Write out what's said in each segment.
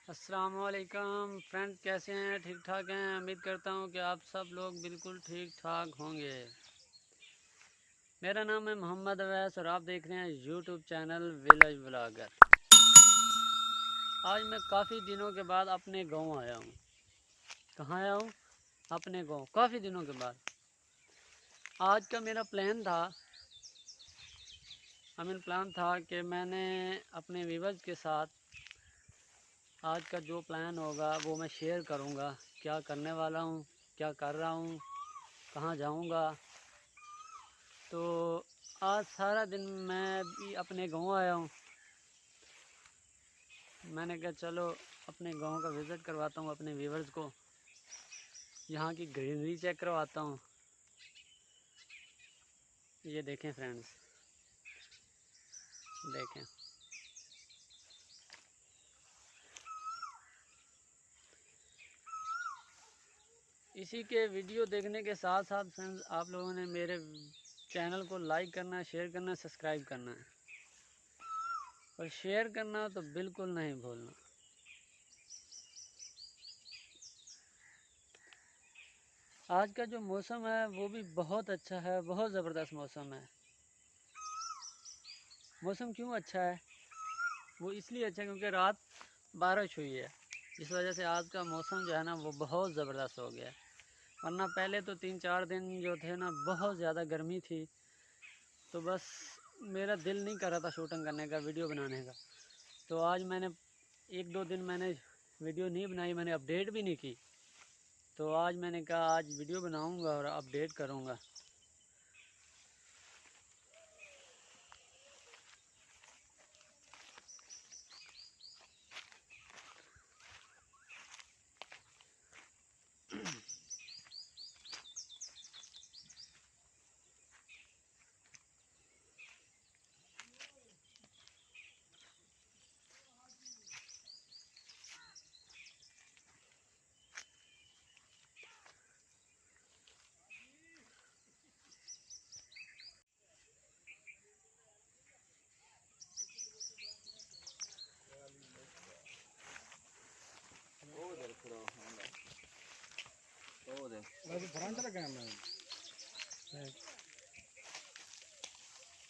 अस्सलाम वालेकुम फ्रेंड्स, कैसे हैं? ठीक ठाक हैं। उम्मीद करता हूं कि आप सब लोग बिल्कुल ठीक ठाक होंगे। मेरा नाम है मोहम्मद अवैस और आप देख रहे हैं यूट्यूब चैनल विलेज व्लॉगर। आज मैं काफ़ी दिनों के बाद अपने गांव आया हूं। कहाँ आया हूं? अपने गांव, काफ़ी दिनों के बाद। आज का मेरा प्लान था कि मैंने अपने व्यूअर्स के साथ आज का जो प्लान होगा वो मैं शेयर करूंगा। क्या करने वाला हूँ, क्या कर रहा हूँ, कहाँ जाऊंगा। तो आज सारा दिन मैं भी अपने गांव आया हूँ। मैंने कहा चलो अपने गांव का विज़िट करवाता हूँ अपने व्यूअर्स को, यहाँ की ग्रीनरी चेक करवाता हूँ। ये देखें फ्रेंड्स, देखें इसी के वीडियो देखने के साथ साथ फ्रेंड्स आप लोगों ने मेरे चैनल को लाइक करना है, शेयर करना है, सब्सक्राइब करना है और शेयर करना तो बिल्कुल नहीं भूलना। आज का जो मौसम है वो भी बहुत अच्छा है, बहुत ज़बरदस्त मौसम है। मौसम क्यों अच्छा है? वो इसलिए अच्छा क्योंकि रात बारिश हुई है, इस वजह से आज का मौसम जो है ना वो बहुत ज़बरदस्त हो गया है। वरना पहले तो 3-4 दिन जो थे ना बहुत ज़्यादा गर्मी थी, तो बस मेरा दिल नहीं कर रहा था शूटिंग करने का, वीडियो बनाने का। तो आज मैंने 1-2 दिन मैंने वीडियो नहीं बनाई, मैंने अपडेट भी नहीं की। तो आज मैंने कहा आज वीडियो बनाऊंगा और अपडेट करूंगा।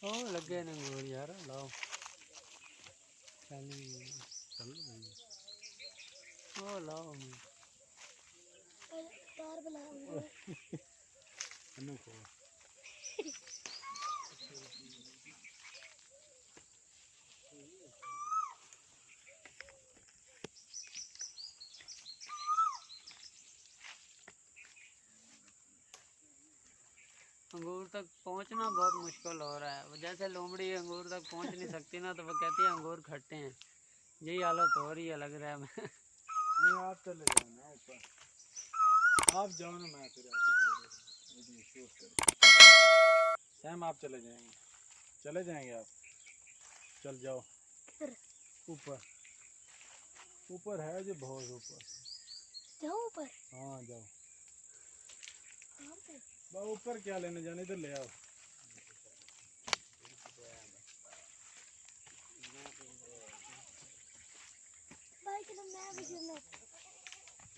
ओ लगे ने अंगूर यार, लाओ ओ लाओ अंगूर तक पहुंचना बहुत मुश्किल हो रहा है। जैसे लोमड़ी अंगूर तक पहुंच नहीं सकती ना, तो वो कहती है अंगूर खट्टे हैं। यही हालत हो रही है, लग रहा है मैं। नहीं आप चले जाओ ना ऊपर, आप जाओ ना, मैं फिर सैम आप चले जाएंगे आप, चल जाओ ऊपर। ऊपर है जो बहुत ऊपर, जाओ ऊपर। हाँ जाओ। ऊपर क्या लेने जाने, इधर ले आओ। भाई चलो मैं वीडियो में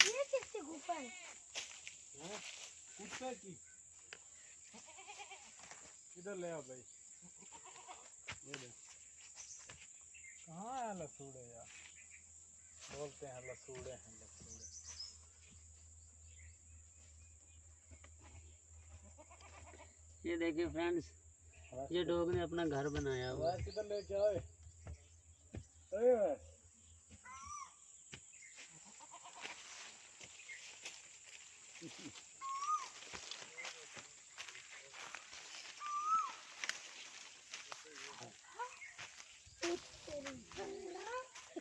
ये किससे ऊपर कुत्ते की इधर ले आओ भाई। ये ले, कहाँ है लसूड़े यार, बोलते हैं लसूड़े हैं लसूड़े। ये देखिए फ्रेंड्स, ये डॉग ने अपना घर बनाया हुआ है। किधर लेके आए? अरे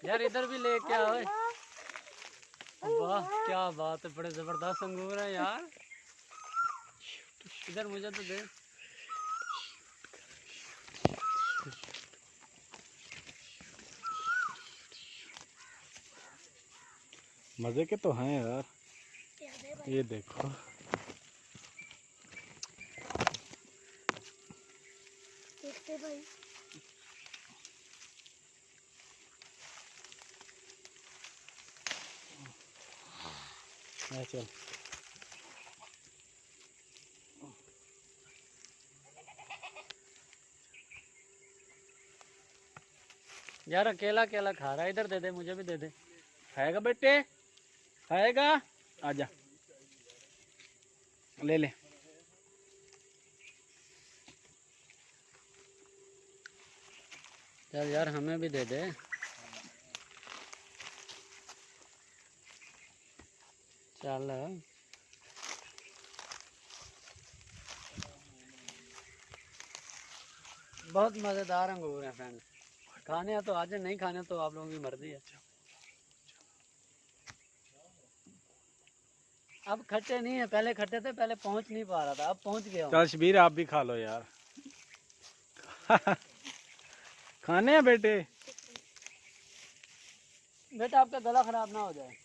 यार इधर भी लेके आओ। वाह क्या बात है, बड़े जबरदस्त अंगूर है यार। इधर मुझे तो दे। मजे के तो हैं यार, ये देखो। देखते भाई। चल यार अकेला अकेला खा रहा है, इधर दे दे, मुझे भी दे दे। खाएगा बेटे, खाएगा, आजा ले ले। चल यार हमें भी दे दे। चल बहुत मज़ेदार अंगूर हैं फ्रेंड्स, खाने हैं तो आज, नहीं खाने तो आप लोगों की मर्जी है। अब खट्टे नहीं है, पहले खट्टे थे, पहले पहुंच नहीं पा रहा था, अब पहुंच गया हूं। चल शबीर आप भी खा लो यार। खाने हैं बेटे। बेटा आपका गला खराब ना हो जाए,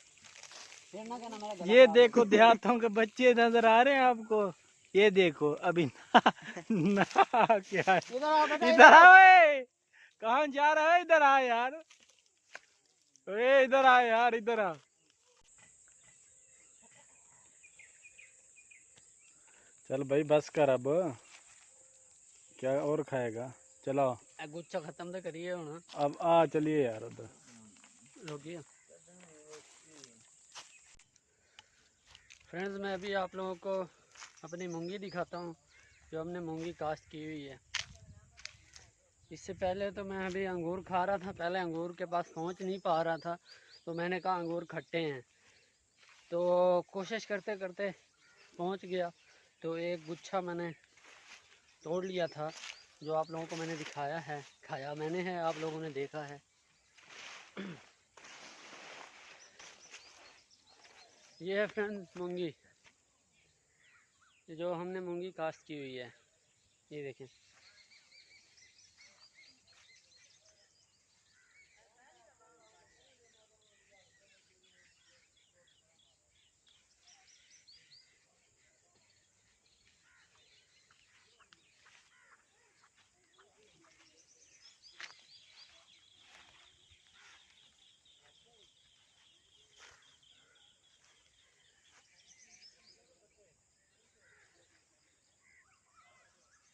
फिर ना कहना मेरा गला ये खराब देखो देहातों के बच्चे नजर आ रहे हैं आपको, ये देखो अभी ना क्या है। है। इधर आओ बेटा, इधर आ ओए, कहाँ जा रहा है, इधर आ यार, ओए इधर आ यार, इधर आ। चल भाई बस कर अब, क्या और खाएगा, चलो गुच्छा खत्म तो करिए हूँ। अब आ चलिए यार उधर। रोकिए फ्रेंड्स, मैं अभी आप लोगों को अपनी मूंगी दिखाता हूँ, जो हमने मूंगी काश्त की हुई है। इससे पहले तो मैं अभी अंगूर खा रहा था, पहले अंगूर के पास पहुँच नहीं पा रहा था, तो मैंने कहा अंगूर खट्टे हैं, तो कोशिश करते करते पहुँच गया, तो एक गुच्छा मैंने तोड़ लिया था, जो आप लोगों को मैंने दिखाया है, खाया मैंने है, आप लोगों ने देखा है। ये है फ्रेंड्स मूंगी, जो हमने मूंगी काश्त की हुई है, ये देखें।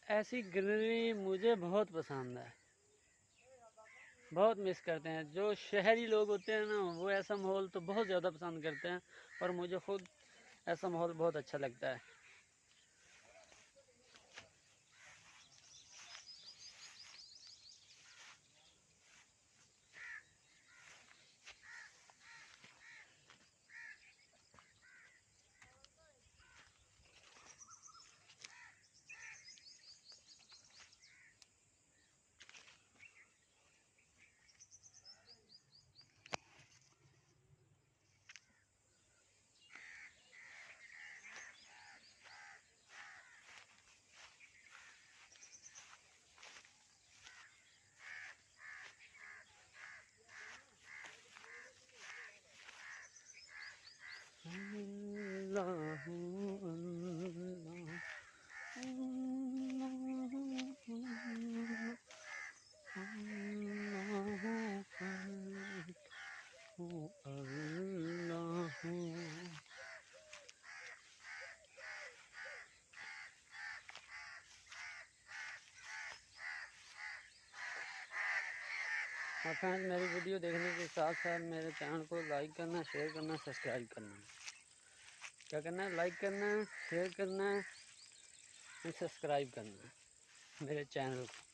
ऐसी ग्रीनरी मुझे बहुत पसंद है, बहुत मिस करते हैं। जो शहरी लोग होते हैं ना, वो ऐसा माहौल तो बहुत ज़्यादा पसंद करते हैं, और मुझे खुद ऐसा माहौल बहुत अच्छा लगता है। और फ्रेंड्स, मेरी वीडियो देखने के साथ साथ मेरे चैनल को लाइक करना, शेयर करना, सब्सक्राइब करना। क्या करना है? लाइक करना है, शेयर करना है, सब्सक्राइब करना है मेरे चैनल को।